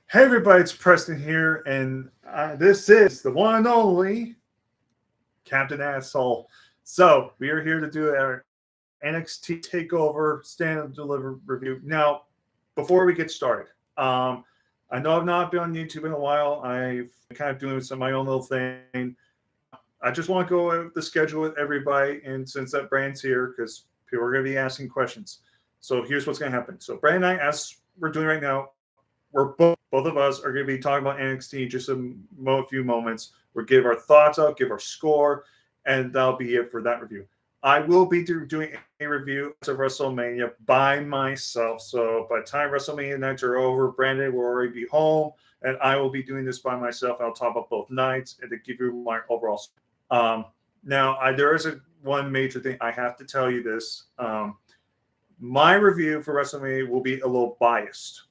Hey everybody, it's Preston here, and this is the one and only Captain Asshole. So we are here to do our NXT Takeover Stand and Deliver review. Now, before we get started, I know I've not been on YouTube in a while. I've been kind of doing some of my own little thing. I just want to go over the schedule with everybody, and since that Brand's here, because people are going to be asking questions. So here's what's going to happen. So Brand and I, as we're doing right now, we're both of us are going to be talking about NXT in just a few moments. We'll give our thoughts out, give our score, and that'll be it for that review. I will be doing a review of WrestleMania by myself. So by the time WrestleMania nights are over, Brandon will already be home, and I will be doing this by myself. I'll talk about both nights and to give you my overall. There is one major thing I have to tell you this. My review for WrestleMania will be a little biased.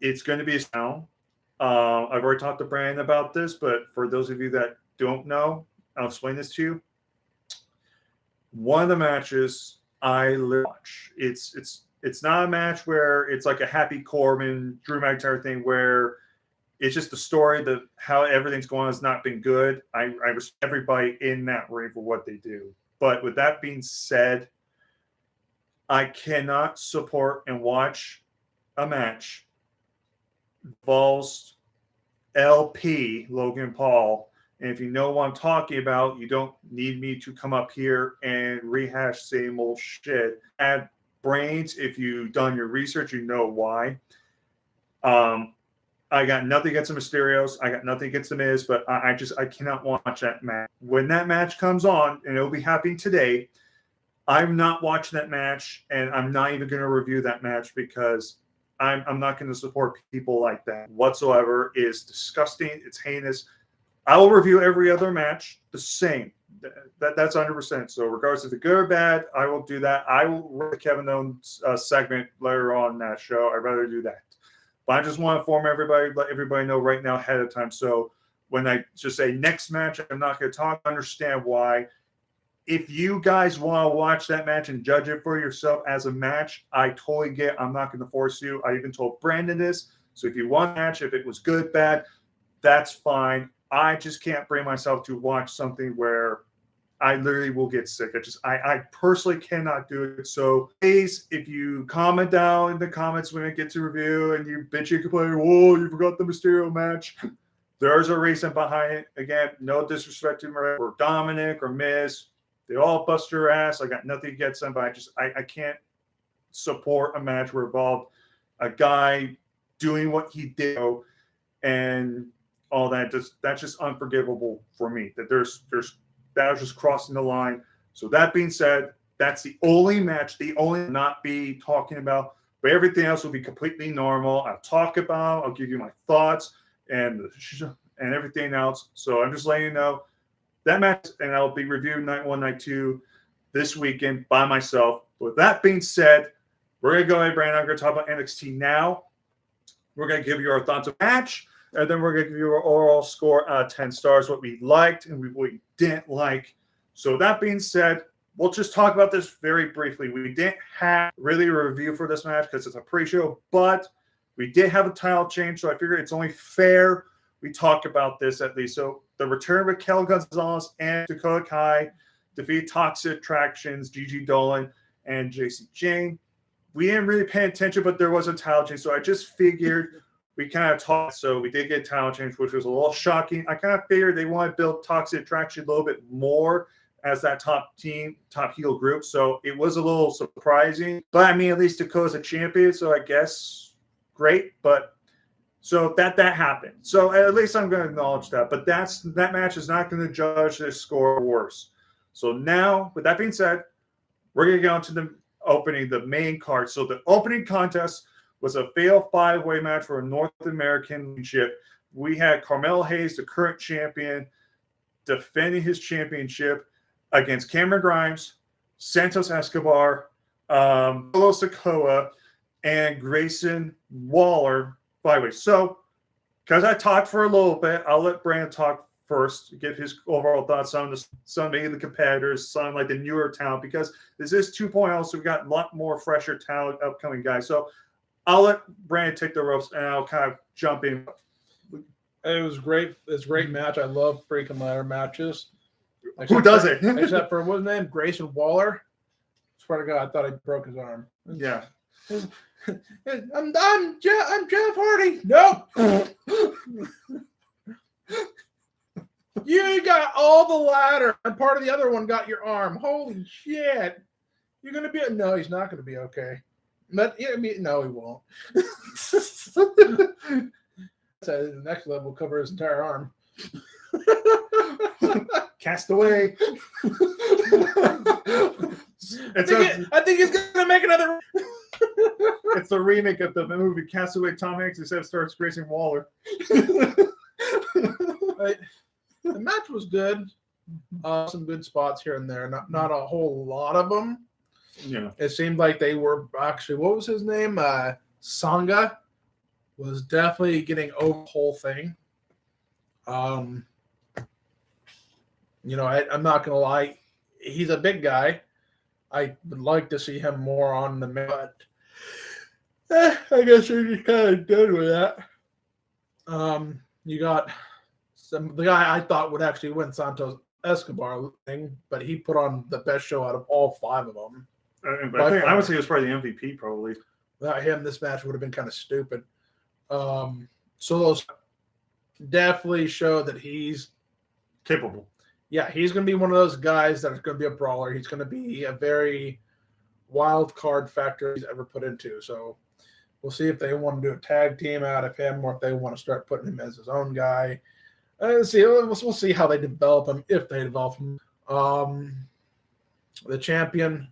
It's going to be a sound. I've already talked to Brandon about this, but for those of you that don't know, I'll explain this to you. One of the matches I watch. It's not a match where it's like a Happy Corbin, Drew McIntyre thing where it's just the story that how everything's going has not been good. I respect everybody in that ring for what they do. But with that being said, I cannot support and watch a match involves LP, Logan Paul. And if you know what I'm talking about, you don't need me to come up here and rehash same old shit. Add brains. If you've done your research, you know why. I got nothing against the Mysterios. I got nothing against the Miz, but I cannot watch that match. When that match comes on, and it'll be happening today, I'm not watching that match, and I'm not even going to review that match because I'm not going to support people like that whatsoever. It is disgusting. It's heinous. I will review every other match the same. That's 100%. So regardless if it's good or bad, I will do that. I will read the Kevin Owens segment later on in that show. I'd rather do that. But I just want to inform everybody, let everybody know right now ahead of time. So when I just say next match, I'm not going to talk. Understand why. If you guys want to watch that match and judge it for yourself as a match, I totally get. I'm not going to force you. I even told Brandon this. So if you want a match, if it was good, bad, that's fine. I just can't bring myself to watch something where I literally will get sick. I personally cannot do it. So please, if you comment down in the comments when it gets to review and you bitch and complain, whoa, you forgot the Mysterio match. There's a reason behind it. Again, no disrespect to Maria or Dominic or Miz. They all bust your ass. I got nothing against them, but I can't support a match where involved a guy doing what he did and all that. That's just unforgivable for me. That that was just crossing the line. So that being said, that's the only match, the only not be talking about, but everything else will be completely normal. I'll talk about, I'll give you my thoughts and everything else. So I'm just letting you know. That match, and I'll be reviewing night 1, night 2 this weekend by myself. With that being said, we're going to go ahead, Brandon. I'm going to talk about NXT now. We're going to give you our thoughts of the match, and then we're going to give you our overall score out of 10 stars, what we liked and what we didn't like. So that being said, we'll just talk about this very briefly. We didn't have really a review for this match because it's a pre-show, but we did have a title change, so I figured it's only fair we talk about this at least. So the return of Raquel Gonzalez and Dakota Kai defeat Toxic Attractions, Gigi Dolan, and JC Jane. We didn't really pay attention, but there was a title change. So I just figured we kind of talked. So we did get a title change, which was a little shocking. I kind of figured they want to build Toxic Attraction a little bit more as that top team, top heel group. So it was a little surprising. But I mean, at least Dakota's a champion, so I guess great. But so that happened. So at least I'm going to acknowledge that. But that match is not going to judge this score worse. So now, with that being said, we're going to get on to the main card. So the opening contest was a fatal 5-way match for a North American Championship. We had Carmelo Hayes, the current champion, defending his championship against Cameron Grimes, Santos Escobar, Solo Sikoa, and Grayson Waller. 5-way. So, because I talked for a little bit, I'll let Brandon talk first, give his overall thoughts on some maybe the competitors, some like the newer talent, because this is 2.0, so we've got a lot more fresher talent, upcoming guys. So I'll let Brandon take the ropes, and I'll kind of jump in. It was great. It's a great match. I love freaking ladder matches. Who does it? Except for what's his name? Grayson Waller. Swear to God, I thought he broke his arm. Yeah. I'm Jeff Hardy. Nope. You got all the ladder, and part of the other one got your arm. Holy shit! You're gonna be no, he's not gonna be okay. But yeah, no, he won't. So the next level will cover his entire arm. Cast away. I think he's gonna make another. It's a remake of the movie Castaway. Tom Hanks instead starts Grayson Waller. The match was good. Some good spots here and there. Not a whole lot of them. Yeah. It seemed like they were actually. What was his name? Sangha was definitely getting over the whole thing. I'm not gonna lie. He's a big guy. I would like to see him more on the mat. I guess they're just kind of done with that. You got the guy I thought would actually win Santos Escobar thing, but he put on the best show out of all 5 of them. I would say he was probably the MVP, probably. Without him, this match would have been kind of stupid. Solos definitely showed that he's capable. Yeah, he's going to be one of those guys that is going to be a brawler. He's going to be a very wild card factor he's ever put into. So we'll see if they want to do a tag team out of him or if they want to start putting him as his own guy. We'll see how they develop him, if they develop him. The champion,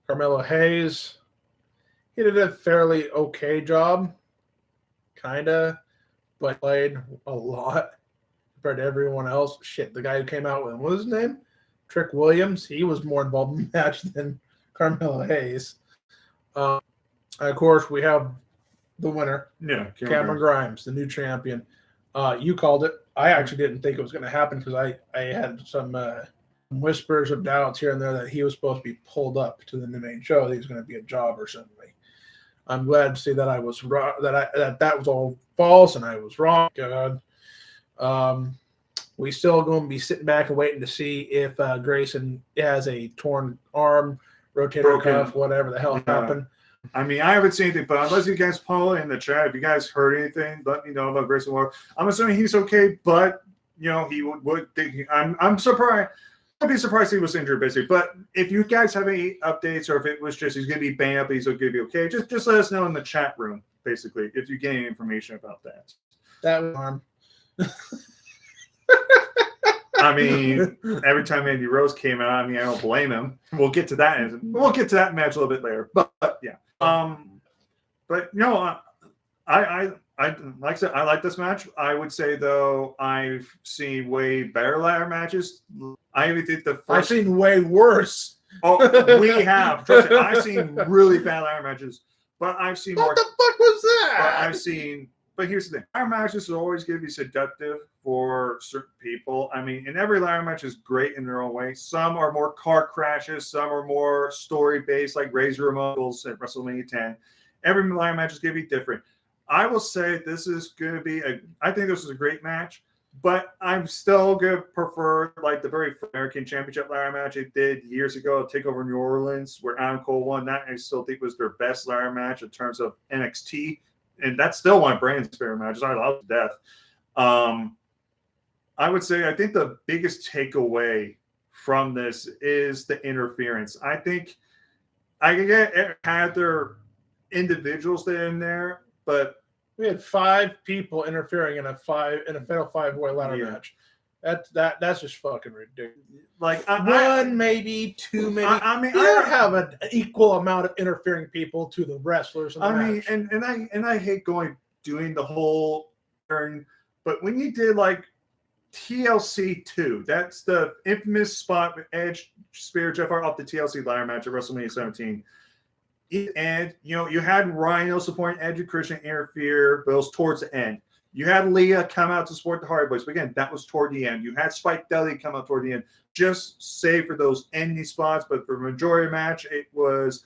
Carmelo Hayes, he did a fairly okay job, kind of, but played a lot compared to everyone else. Shit, the guy who came out with him, what was his name? Trick Williams. He was more involved in the match than Carmelo Hayes. And of course, we have the winner, Cameron Grimes, the new champion. You called it. I actually didn't think it was going to happen because I had some whispers of doubts here and there that he was supposed to be pulled up to the main show. That he was going to be a jobber or something. I'm glad to see that I was wrong, that was all false and I was wrong. God. We still going to be sitting back and waiting to see if Grayson has a torn arm, rotator cuff, whatever the hell happened. I mean, I haven't seen anything, but unless you guys poll in the chat, if you guys heard anything, let me know about Grayson Waller. I'm assuming he's okay, but he would think I'm surprised. I'd be surprised he was injured, basically. But if you guys have any updates, or if it was just he's going to be banged up, he's going to be okay, just let us know in the chat room, basically, if you get any information about that. That arm. I mean, every time Andy Rose came out, I don't blame him. We'll get to that. We'll get to that match a little bit later. But yeah. But I like I said, I like this match. I would say though, I've seen way better ladder matches. I even think I've seen way worse. Oh, we have. Trust me, I've seen really bad ladder matches, but I've seen what the fuck was that? But here's the thing: ladder matches are always going to be seductive for certain people. I mean, and every ladder match is great in their own way. Some are more car crashes, some are more story based, like Razor Ramons at WrestleMania 10. Every ladder match is going to be different. I will say this is going to be I think this is a great match, but I'm still going to prefer like the very American Championship ladder match it did years ago, TakeOver New Orleans, where Adam Cole won. That I still think was their best ladder match in terms of NXT. And that's still one of Brandon's favorite matches. I love it to death. I would say I think the biggest takeaway from this is the interference. I think I had their individuals there in there, but we had 5 people interfering in a fatal 5-way ladder match. That's just fucking ridiculous. Like maybe 2 many. I mean, you don't have an equal amount of interfering people to the wrestlers. And I hate doing the whole turn, but when you did like TLC 2, that's the infamous spot with Edge spear Jeff Hart off the TLC ladder match at WrestleMania 17. And you had Rhino supporting Edge and Christian interfere, but it was towards the end. You had Leah come out to support the Hardy Boys, but again, that was toward the end. You had Spike Dudley come out toward the end, just save for those ending spots. But for the majority of the match, it was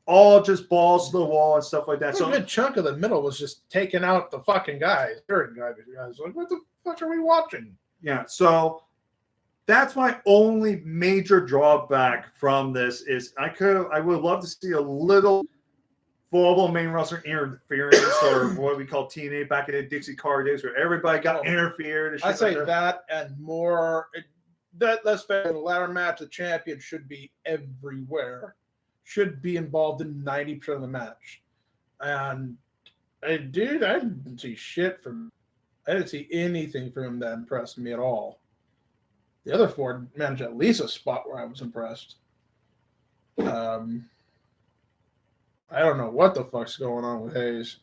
all just balls to the wall and stuff like that. So a good chunk of the middle was just taking out the fucking guys. Guys, like, what the fuck are we watching? Yeah, so that's my only major drawback from this is I would love to see a little global main roster interference or what we call TNA back in the Dixie Car days where everybody got interfered. I say that and more. Let's say the ladder match, the champion should be everywhere, should be involved in 90% of the match. And I didn't see shit from. I didn't see anything from him that impressed me at all. The other four managed at least a spot where I was impressed. I don't know what the fuck's going on with Hayes.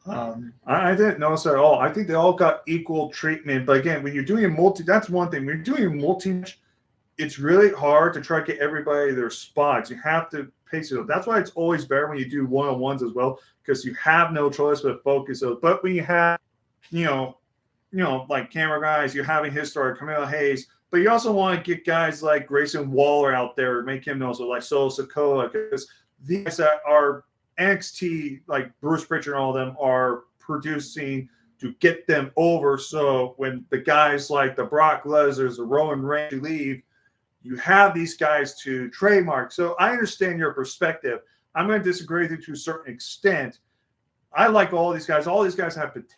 I didn't notice at all. I think they all got equal treatment. But again, when you're doing a that's one thing. When you're doing a multi-match, it's really hard to try to get everybody their spots. You have to pace it up. That's why it's always better when you do one-on-ones as well, because you have no choice but focus. But when you have, like camera guys, you're having his story, Camille Hayes, but you also want to get guys like Grayson Waller out there, make him know, so like Solo Sikoa, because these guys that are NXT, like Bruce Pritchard and all of them, are producing to get them over. So when the guys like the Brock Lesnar's, the Roman Reigns leave, you have these guys to trademark. So I understand your perspective. I'm going to disagree with you to a certain extent. I like all these guys. All these guys have potential.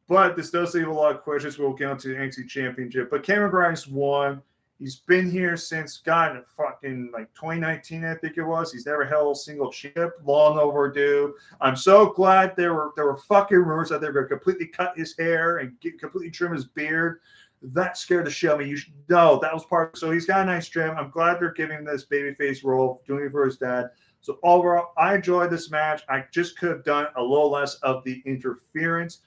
But this does leave a lot of questions. We'll get into the NXT Championship. But Cameron Grimes won. He's been here since, God, fucking like 2019, I think it was. He's never held a single chip. Long overdue. I'm so glad there were fucking rumors that they were going to completely cut his hair and completely trim his beard. That scared the shit out of me. You should know that was part of it. So he's got a nice trim. I'm glad they're giving him this babyface role, doing it for his dad. So overall, I enjoyed this match. I just could have done a little less of the interference.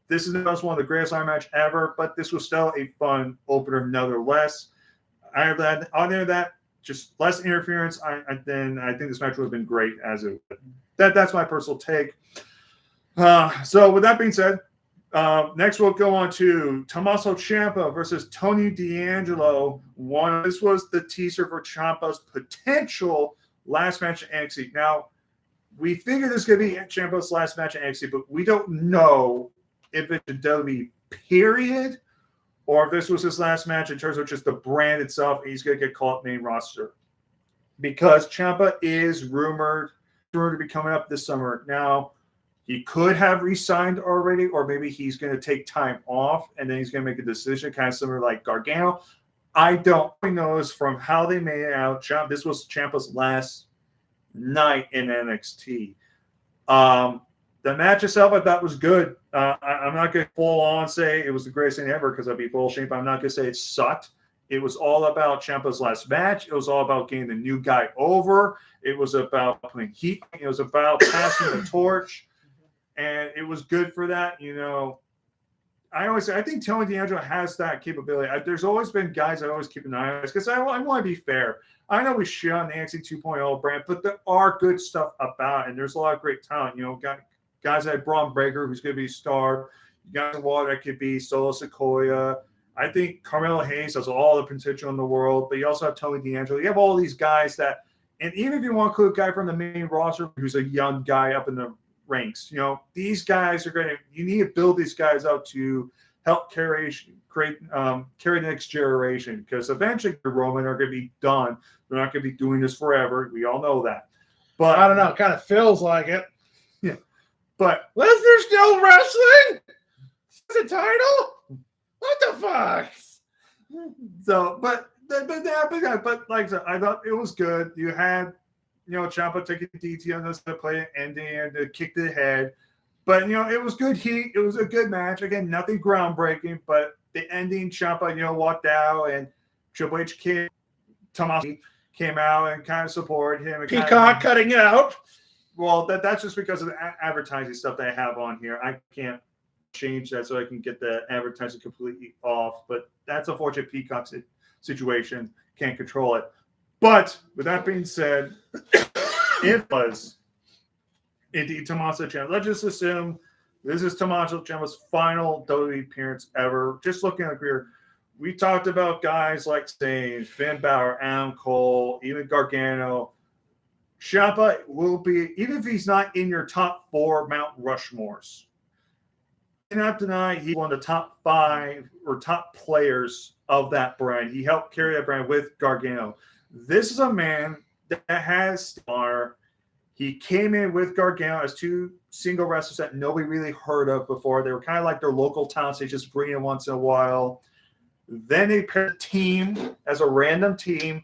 This is one of the greatest Iron match ever, but this was still a fun opener nonetheless. Other than that, just less interference. I think this match would have been great as it would. That's my personal take. So with that being said, next we'll go on to Tommaso Ciampa versus Tony D'Angelo. This was the teaser for Ciampa's potential last match at NXT. Now, we figured this could be Ciampa's last match at NXT, but we don't know if it's a WWE period or if this was his last match in terms of just the brand itself, and he's going to get called up main roster. Because Ciampa is rumored to be coming up this summer. Now, he could have re-signed already, or maybe he's going to take time off, and then he's going to make a decision, kind of similar like Gargano. I don't know from how they made it out. This was Ciampa's last night in NXT. The match itself, I thought was good. I'm not going to full on say it was the greatest thing ever because I'd be full shape. I'm not going to say it sucked. It was all about Ciampa's last match. It was all about getting the new guy over. It was about putting heat. It was about passing the torch, and it was good for that. I always say I think Tony D'Angelo has that capability. There's always been guys I always keep an eye on because I want to be fair. I know we shit on the NXT 2.0 brand, but there are good stuff about it, and there's a lot of great talent. Guys like Braun Breaker, who's going to be a star. Guys in Water that could be Solo Sikoa. I think Carmelo Hayes has all the potential in the world, but you also have Tony D'Angelo. You have all these guys that, and even if you want to include a guy from the main roster who's a young guy up in the ranks, these guys are you need to build these guys out to help carry the next generation, because eventually the Roman are going to be done. They're not going to be doing this forever. We all know that. But I don't know. It kind of feels like it. Yeah. But Lesnar's still wrestling? It's a title? What the fuck? So, but like I said, I thought it was good. You had, Ciampa taking DT on this to play it, ending and to kick to the head. But, it was good heat. It was a good match. Again, nothing groundbreaking, but the ending, Ciampa, walked out, and Triple H Tommaso came out and kind of supported him. Peacock cutting it out. Well, that's just because of the advertising stuff that I have on here. I can't change that so I can get the advertising completely off. But that's a fortunate Peacock situation. Can't control it. But with that being said, it was indeed Tommaso Ciampa. Let's just assume this is Tommaso Ciampa's final WWE appearance ever. Just looking at the career, we talked about guys like Stain, Finn Balor, Adam Cole, even Gargano. Ciampa will be, even if he's not in your top 4 Mount Rushmores, you cannot deny he's one of the top 5 or top players of that brand. He helped carry that brand with Gargano. This is a man that has star. He came in with Gargano as 2 single wrestlers that nobody really heard of before. They were kind of like their local talents. They just bring in once in a while. Then they paired a team as a random team.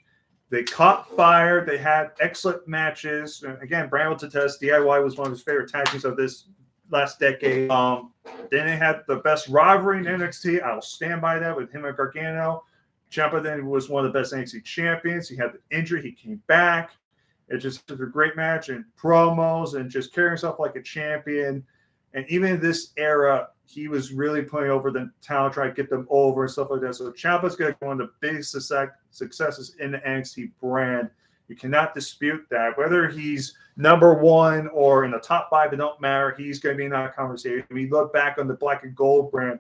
They caught fire. They had excellent matches. And again, Brand will attest, DIY was one of his favorite tag teams of this last decade. Then they had the best rivalry in NXT. I'll stand by that with him and Gargano. Ciampa then was one of the best NXT champions. He had the injury. He came back. It just was a great match and promos and just carrying himself like a champion. And even in this era, he was really putting over the talent, trying to get them over and stuff like that. So Ciampa's going to be one of the biggest successes in the NXT brand. You cannot dispute that. Whether he's number 1 or in the top 5, it don't matter. He's going to be in that conversation. When we look back on the Black and Gold brand,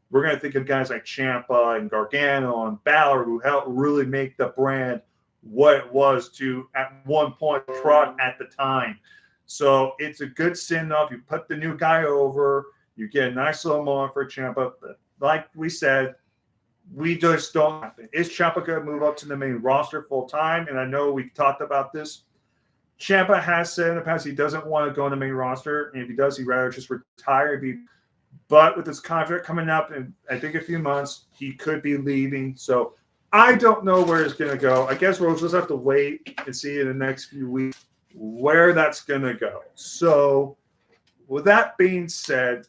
we're going to think of guys like Ciampa and Gargano and Balor who helped really make the brand what it was to, at one point, trot at the time. So it's a good send-off. You put the new guy over. You get a nice little moment for Ciampa. But like we said, we just don't happen. Is Ciampa going to move up to the main roster full-time? And I know we've talked about this. Ciampa has said in the past he doesn't want to go on the main roster. And if he does, he'd rather just retire. But with his contract coming up in, I think, a few months, he could be leaving. So I don't know where it's going to go. I guess we'll just have to wait and see in the next few weeks where that's going to go. So with that being said,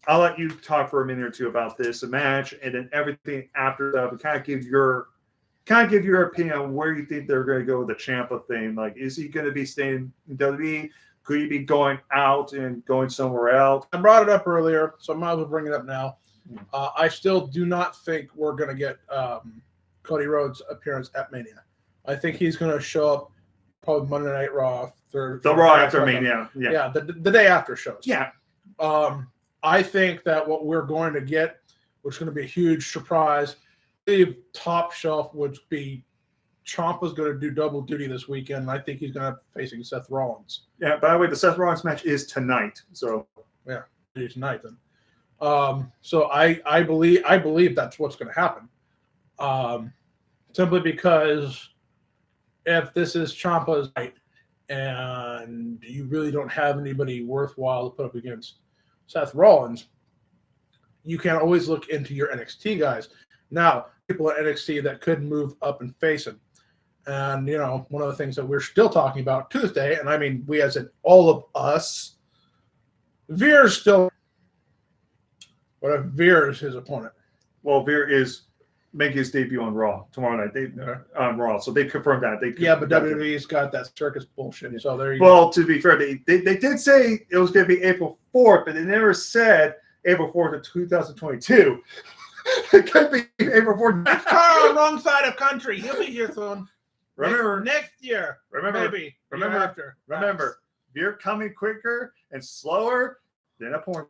I'll let you talk for a minute or two about this, the match, and then everything after that. But kind of give your opinion on where you think they're going to go with the Ciampa thing. Like, is he going to be staying in WWE? Could he be going out and going somewhere else? I brought it up earlier, so I might as well bring it up now. I still do not think we're going to get Cody Rhodes' appearance at Mania. I think he's going to show up probably Monday Night Raw. The Raw after Mania. Yeah, the day after shows. Yeah. I think that what we're going to get, which is going to be a huge surprise, the top shelf would be Ciampa's going to do double duty this weekend. I think he's going to be facing Seth Rollins. Yeah, by the way, the Seth Rollins match is tonight. So yeah, it's tonight then. So I believe that's what's going to happen. Simply because if this is Ciampa's night and you really don't have anybody worthwhile to put up against Seth Rollins, you can always look into your NXT guys. Now, people at NXT that could move up and face him. And, one of the things that we're still talking about to this day, and I mean we as in all of us, Veer's still. What if Veer is his opponent? Well, Veer is making his debut on Raw tomorrow night. On Raw, so they confirmed that. But WWE's got that circus bullshit. So there you go. Well, to be fair, they did say it was going to be April 4th, but they never said April 4th of 2022. It could be April 4th. That's Carl, wrong side of country. He'll be here soon. Remember next year. Maybe. Remember, Veer coming quicker and slower than a porn.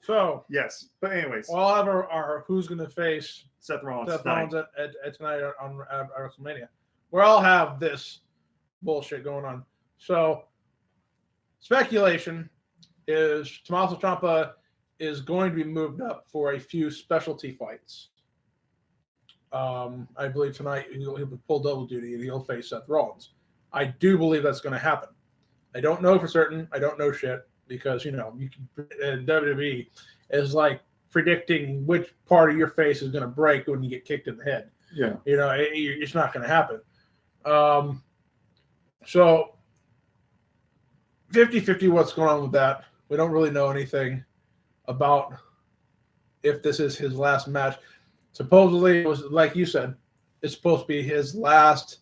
So yes, but anyways, we'll have our who's going to face Seth Rollins at tonight on WrestleMania. We all have this bullshit going on. So speculation is Tommaso Ciampa is going to be moved up for a few specialty fights. I believe tonight he'll pull double duty and he'll face Seth Rollins. I do believe that's going to happen. I don't know for certain. I don't know shit. Because, WWE is like predicting which part of your face is going to break when you get kicked in the head. Yeah. It's not going to happen. So 50-50 what's going on with that. We don't really know anything about if this is his last match. Supposedly, it was, like you said, it's supposed to be his last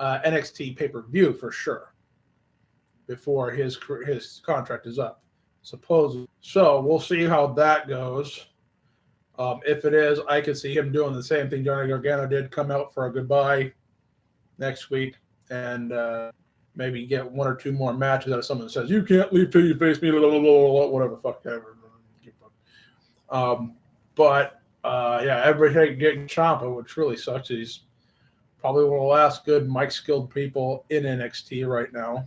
NXT pay-per-view for sure. Before his contract is up, supposedly. So we'll see how that goes. If it is, I could see him doing the same thing Johnny Gargano did, come out for a goodbye next week and maybe get 1 or 2 more matches out of someone that says, you can't leave till you face me, whatever the fuck ever. But everybody getting Ciampa, which really sucks. He's probably one of the last good mic skilled people in NXT right now.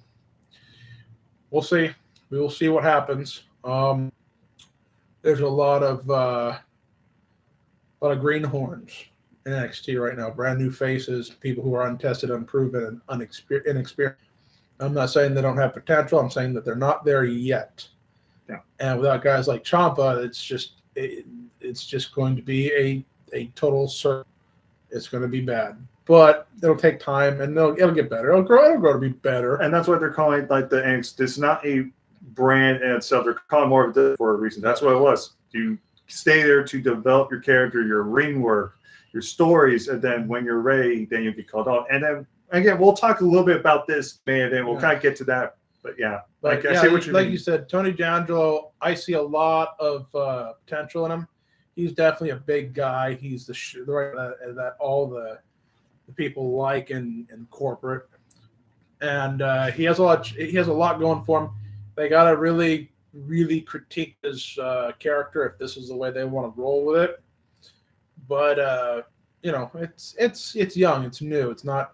We'll see. We will see what happens. There's a lot of greenhorns in NXT right now, brand new faces, people who are untested, unproven, and inexperienced. I'm not saying they don't have potential. I'm saying that they're not there yet. Yeah. And without guys like Ciampa, it's just going to be a total circle. It's going to be bad, but it'll take time, and it'll get better. It'll grow to be better. And that's what they're calling like the NXT. It's not a brand in itself. They're calling more of it for a reason. That's what it was. You stay there to develop your character, your ring work, your stories, and then when you're ready, then you'll get called out. And then again, we'll talk a little bit about this, man, and we'll kind of get to that. But yeah, I see what you mean. You said, Tony D'Angelo, I see a lot of potential in him. He's definitely a big guy. He's the that all the people like in corporate, and he has a lot. He has a lot going for him. They got to really critique his character if this is the way they want to roll with it. But it's young, it's new, it's not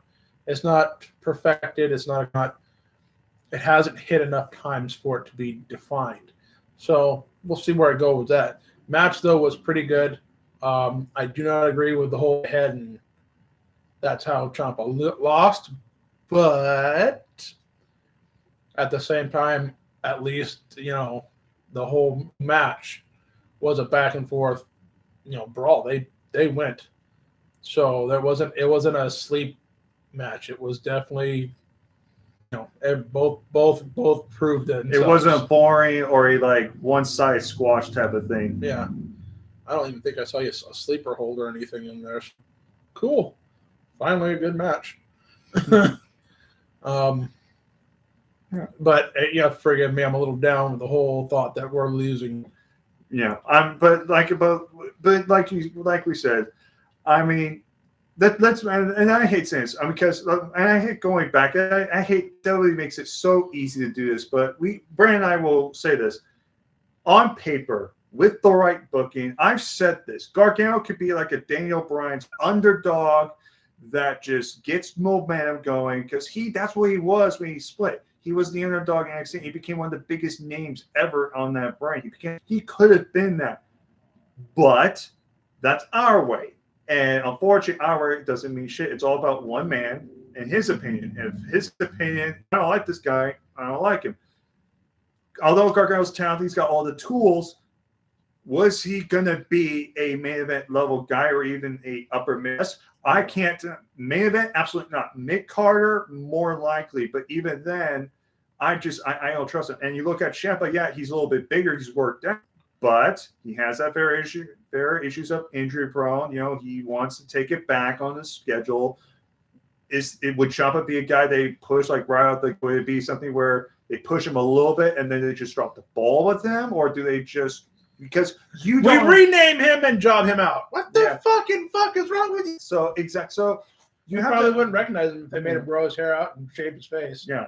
perfected, it hasn't hit enough times for it to be defined. So we'll see where I go with that. Match though was pretty good. I do not agree with the whole head, and that's how Ciampa lost. But at the same time, at least the whole match was a back and forth, brawl. They went. So it wasn't a sleep match. It was definitely, both proved it. It wasn't a boring or a one-side squash type of thing. Yeah. I don't even think I saw a sleeper hold or anything in there. Cool. Finally a good match. But forgive me, I'm a little down with the whole thought that we're losing. Yeah, but like we said, I mean, and I hate saying this because and I hate going back. I hate WWE makes it so easy to do this, but Brandon and I will say this on paper with the right booking. I've said this: Gargano could be like a Daniel Bryan's underdog that just gets momentum going because that's what he was when he split. He was the underdog in NXT. He became one of the biggest names ever on that brand. He could have been that. But that's our way. And unfortunately, our way doesn't mean shit. It's all about one man and his opinion. And if his opinion, I don't like this guy, I don't like him. Although Gargano's talented, he's got all the tools. Was he going to be a main event level guy or even a upper mid? I can't. Main event, absolutely not. Mick Carter, more likely. But even then, I don't trust him. And you look at Ciampa, yeah, he's a little bit bigger. He's worked out. But he has that fair issues of injury prone. He wants to take it back on the schedule. Would Ciampa be a guy they push right out? Would it be something where they push him a little bit and then they just drop the ball with him? Or do they just... Because we rename him and job him out. What the fucking fuck is wrong with you? So exactly. So you probably wouldn't recognize him if they made him grow his hair out and shave his face. Yeah,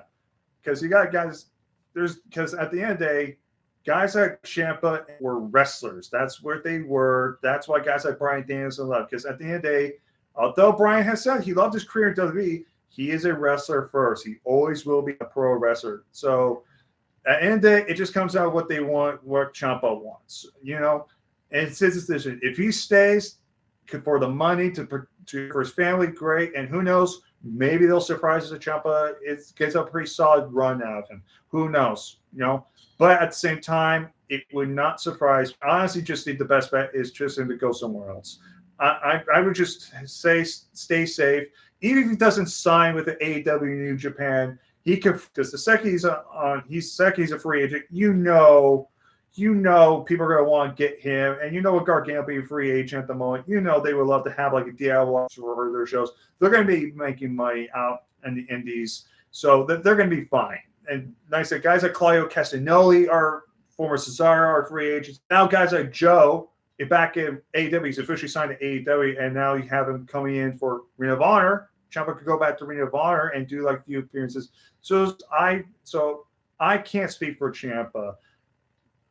because you got guys. Because at the end of the day, guys like Ciampa were wrestlers. That's what they were. That's why guys like Bryan Danielson love. Because at the end of the day, although Bryan has said he loved his career in WWE, he is a wrestler first. He always will be a pro wrestler. So. At the end of the day, it just comes out what they want, what Ciampa wants, and it's his decision. If he stays for the money for his family, great. And who knows, maybe they'll surprise us. Ciampa gets a pretty solid run out of him. Who knows, But at the same time, it would not surprise. Honestly, just think the best bet is just him to go somewhere else. I would just say stay safe. Even if he doesn't sign with the AEW New Japan. He could, because the second he's a free agent, people are going to want to get him, and with Gargano being a free agent at the moment, they would love to have a DIY for their shows. They're going to be making money out in the indies, so they're going to be fine. And like I said, guys like Claudio Castagnoli are former Cesaro are free agents. Now guys like Joe, back in AEW, he's officially signed to AEW, and now you have him coming in for Ring of Honor. Ciampa could go back to Ring of Honor and do a few appearances. So I can't speak for Ciampa,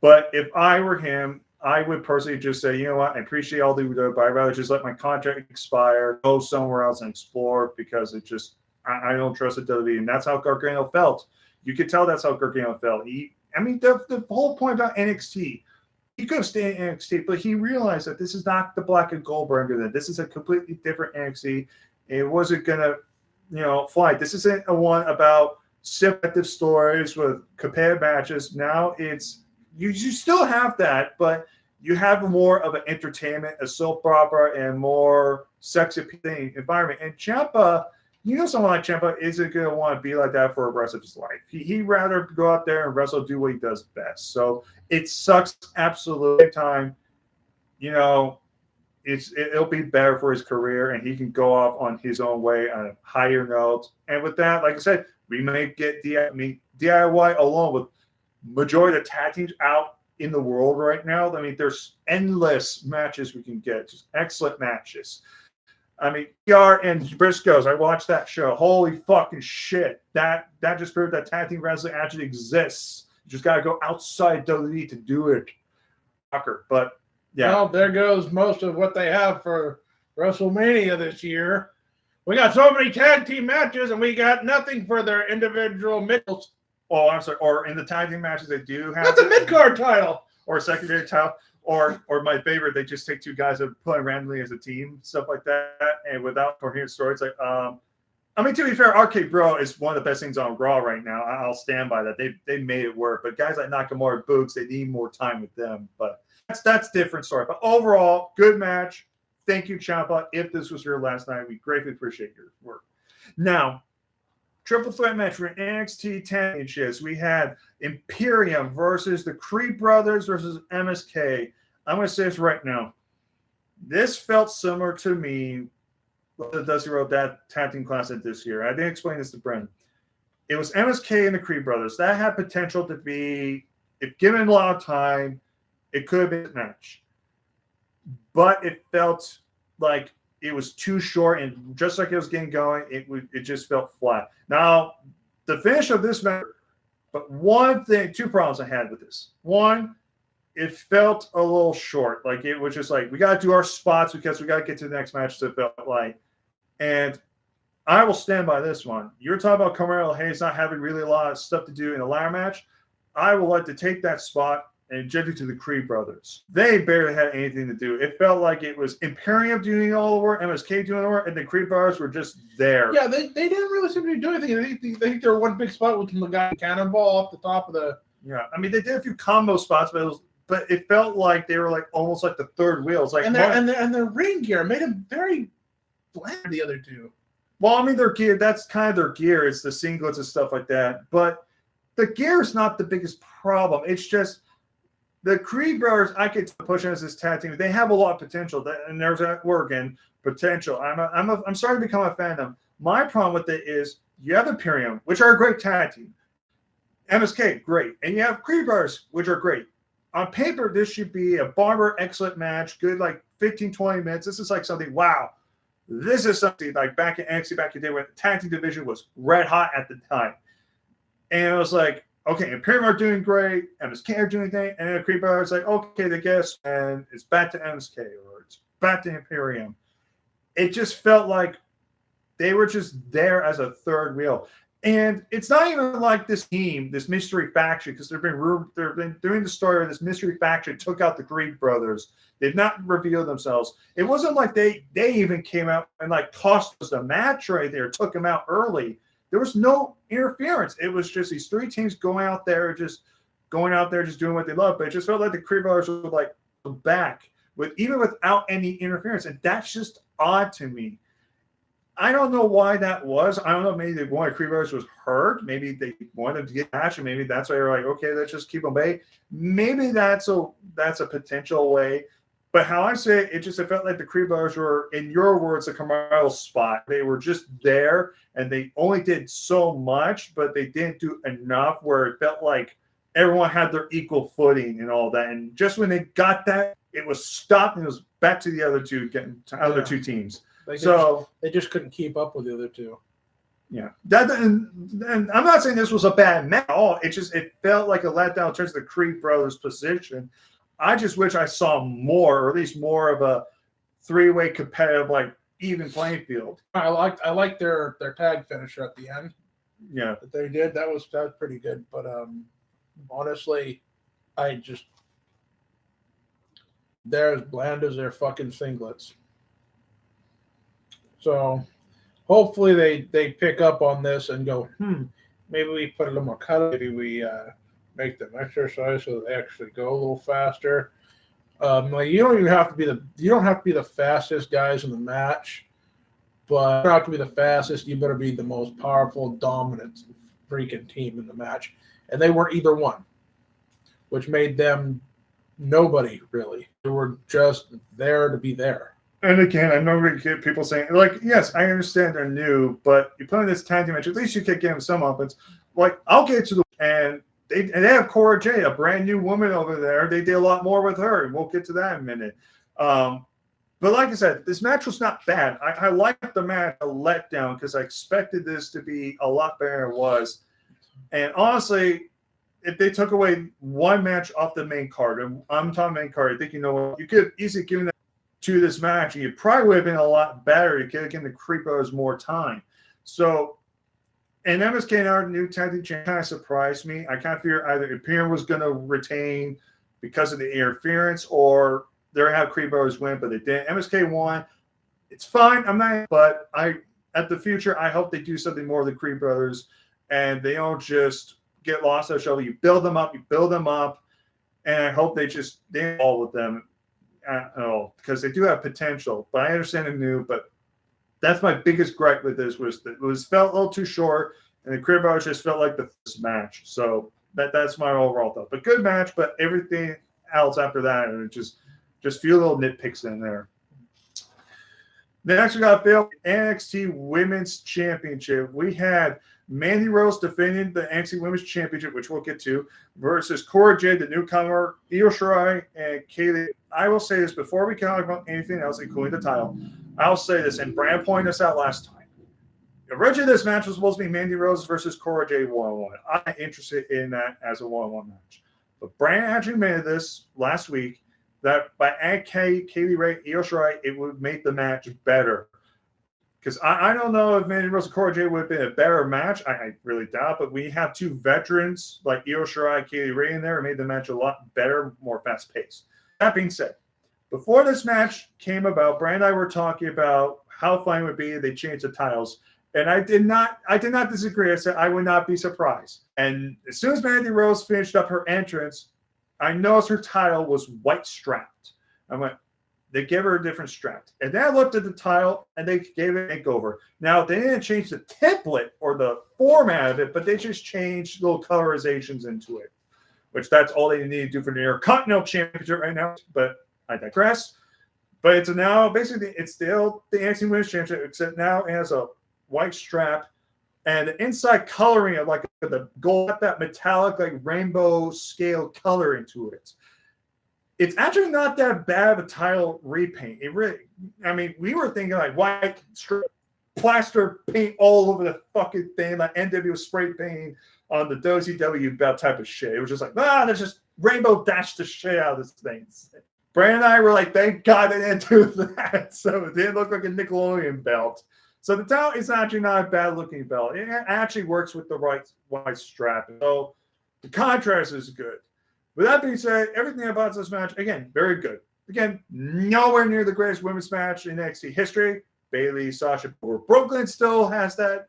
but if I were him, I would personally just say, you know what, I appreciate all the but I'd rather just let my contract expire, go somewhere else and explore because it just I don't trust the WWE, and that's how Gargano felt. You could tell that's how Gargano felt. The whole point about NXT, he could have stayed in NXT, but he realized that this is not the black and gold brand. That this is a completely different NXT. It wasn't gonna, fly. This isn't a one about subjective stories with competitive matches. Now it's you still have that, but you have more of an entertainment, a soap opera, and more sex appealing environment. And Ciampa, someone like Ciampa isn't going to want to be like that for the rest of his life. He'd rather go out there and wrestle, do what he does best. So it sucks absolutely time. It'll be better for his career, and he can go off on his own way on a higher note. And with that, like I said, we may get DIY along with majority of the tag teams out in the world right now. I mean, there's endless matches we can get, just excellent matches. I mean, PR and Briscoes, I watched that show. Holy fucking shit. That just proved that tag team wrestling actually exists. You just got to go outside WWE to do it. But, yeah. Well, there goes most of what they have for WrestleMania this year. We got so many tag team matches, and we got nothing for their individual middles. Oh, I'm sorry. Or in the tag team matches, they do have that's a mid-card title or a secondary title, or my favorite, they just take two guys and play randomly as a team, stuff like that, and without coherent stories. Like, to be fair, Arcade Bro is one of the best things on Raw right now. I'll stand by that. They made it work. But guys like Nakamura, Boogs, they need more time with them. But that's different story. But overall, good match. Thank you, Ciampa. If this was your last night, we greatly appreciate your work. Now, triple threat match for NXT championships. We had Imperium versus the Creed Brothers versus MSK. I'm going to say this right now. This felt similar to me, the Dusty Road Tag Team Classic this year. I didn't explain this to Brent. It was MSK and the Creed Brothers. That had potential to be, if given a lot of time, it could have been a match. But it felt like it was too short, and just like it was getting going, it just felt flat. Now, the finish of this match, but two problems I had with this. One, it felt a little short. Like it was just like, we got to do our spots because we got to get to the next match. So it felt like, and I will stand by this one. You're talking about Carmelo Hayes not having really a lot of stuff to do in a ladder match. I would like to take that spot and inject it to the Creed Brothers. They barely had anything to do. It felt like it was Imperium doing all the work, MSK doing the work, and the Creed Brothers were just there. Yeah, they didn't really seem to be doing anything. They think they were one big spot with the guy cannonball off the top of the. Yeah, I mean they did a few combo spots, but it felt like they were like almost like the third wheels. Like their ring gear made them very bland. The other two. Well, I mean their gear. That's kind of their gear. It's the singlets and stuff like that. But the gear is not the biggest problem. It's just. The Creed Brothers, I could push as this tag team. They have a lot of potential, and there's that word again, potential. I'm starting to become a fan of them. My problem with it is you have Imperium, which are a great tag team. MSK, great. And you have Creed Brothers, which are great. On paper, this should be a barber excellent match, good like 15, 20 minutes. This is like something, wow. This is something like back in NXT, back in the day when the tag team division was red hot at the time. And it was like, okay, Imperium are doing great, MSK are doing things, and then the Creed Brothers like, okay, the guess, and it's back to MSK or it's back to Imperium. It just felt like they were just there as a third wheel. And it's not even like this team, this mystery faction, because they've been doing the story of this mystery faction took out the Creed Brothers. They've not revealed themselves. It wasn't like they even came out and like tossed us a match right there, took them out early. There was no interference. It was just these three teams going out there, just doing what they love. But it just felt like the Creed Brothers were like back even without any interference, and that's just odd to me. I don't know why that was. I don't know. Maybe they wanted Creed Brothers was hurt. Maybe they wanted them to get match, and maybe that's why they're like, okay, let's just keep them away. Maybe that's a potential way. But how I say it, it felt like the Creed Brothers were, in your words, a Carmelo spot. They were just there, and they only did so much, but they didn't do enough where it felt like everyone had their equal footing and all that. And just when they got that, it was stopped, and it was back to the other two teams. They just couldn't keep up with the other two. Yeah. And I'm not saying this was a bad match at all. It felt like a letdown in terms of the Creed Brothers position. I just wish I saw more, or at least more of a three-way competitive, like even playing field. I liked their tag finisher at the end. Yeah, That they did. That was pretty good. But honestly, they're as bland as their fucking singlets. So hopefully they pick up on this and go, maybe we put a little more cut. Maybe we make them exercise so they actually go a little faster. Like you don't have to be the fastest guys in the match, but you don't have to be the fastest. You better be the most powerful, dominant freaking team in the match. And they weren't either one, which made them nobody really. They were just there to be there. and again, I know we get people saying, like, yes, I understand they're new, but you put in this tag team match, at least you could give them some offense. Like, I'll get to the and they have Cora Jade, a brand new woman over there. They did a lot more with her, and we'll get to that in a minute. But like I said, this match was not bad. I liked the match, a letdown, because I expected this to be a lot better than it was. And honestly, if they took away one match off the main card, and I'm talking main card, I think you know what, you could easily give that to this match, and you probably would have been a lot better. You could have given the Creepos more time. So, and MSK and our new tag team champ kind of surprised me. I kind of figured either Imperium was going to retain because of the interference, or they're going to have Creepos win, but they didn't. MSK won. It's fine. I'm not, but at the future, I hope they do something more with the Creep Brothers, and they don't just get lost on the show. You build them up, and I hope they all with them at all, because they do have potential. But I understand they're new, but that's my biggest gripe with this was that it felt a little too short, and the Crib Brothers just felt like the first match. So that's my overall thought. But good match, but everything else after that, and it just few little nitpicks in there. Next, we got the NXT Women's Championship. We had Mandy Rose defending the NXT Women's Championship, which we'll get to, versus Cora Jade, the newcomer, Io Shirai, and Kaylee. I will say this before we talk about anything else, including the title. I'll say this, and Brand pointed this out last time. Originally, this match was supposed to be Mandy Rose versus Cora Jade 1-on-1. I'm interested in that as a 1-on-1 match. But Brand actually made this last week that by adding Kaylee Ray, Io Shirai, it would make the match better. Because I don't know if Mandy Rose and Cora Jade would have been a better match. I really doubt. But we have two veterans like Io Shirai and Kaylee Ray in there. It made the match a lot better, more fast-paced. That being said, before this match came about, Brand and I were talking about how fun it would be if they changed the titles. And I did not disagree. I said I would not be surprised. And as soon as Mandy Rose finished up her entrance, I noticed her title was white strapped. I went, they gave her a different strap. And then I looked at the title and they gave it a makeover. Now, they didn't change the template or the format of it, but they just changed little colorizations into it, which that's all they need to do for the Intercontinental Championship right now. But I digress. But it's now basically it's still the NXT Women's Championship, except now it has a white strap and the inside coloring of like the gold, that metallic like rainbow scale color into it. It's actually not that bad of a title repaint. It really, I mean, we were thinking like white plaster paint all over the fucking thing, like NW spray paint on the WCW belt type of shit. It was just like, there's just rainbow dash the shit out of this thing. Brand and I were like, thank God they didn't do that. So it didn't look like a Nickelodeon belt. So the title is actually not a bad looking belt. It actually works with the right white strap. So the contrast is good. With that being said, everything about this match, again, very good. Again, nowhere near the greatest women's match in NXT history. Bayley, Sasha, Brooklyn still has that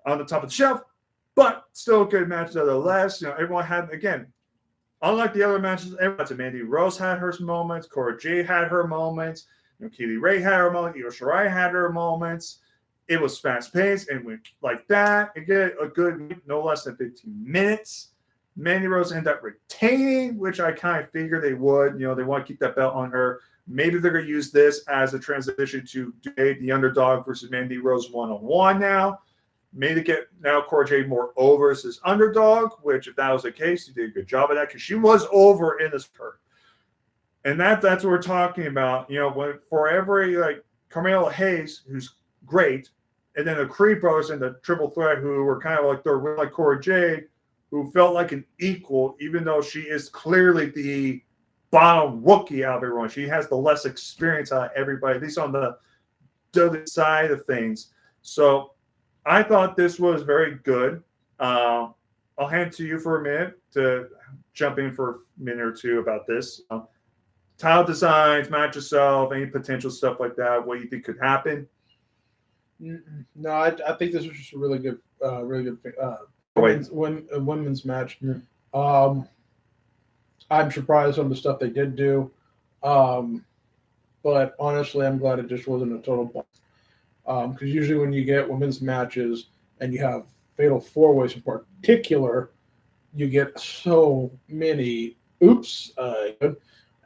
on the top of the shelf, but still a good match nonetheless. You know, everyone had, again, unlike the other matches, everyone, Mandy Rose had her moments, Cora Jade had her moments, you know, Kaylee Ray had her moments, Io Shirai had her moments. It was fast paced and went like that. Again, a good no less than 15 minutes. Mandy Rose ended up retaining, which I kind of figured they would. You know, they want to keep that belt on her. Maybe they're going to use this as a transition to the underdog versus Mandy Rose 1-on-1 now. Maybe get now Cora Jade more over as this underdog, which if that was the case, you did a good job of that because she was over in this part. And that's what we're talking about. You know, for every like Carmelo Hayes, who's great, and then the Creed Brothers and the Triple Threat, who were kind of like they're like Cora Jade, who felt like an equal, even though she is clearly the bottom rookie out of everyone. She has the less experience out of everybody, at least on the other side of things. So I thought this was very good. I'll hand it to you for a minute to jump in for a minute or two about this. Tile designs, match yourself, any potential stuff like that, what you think could happen. No, I think this was just a really good women's match. I'm surprised at some of the stuff they did do, but honestly, I'm glad it just wasn't a total bomb. Because usually when you get women's matches and you have fatal four ways in particular, you get so many oops,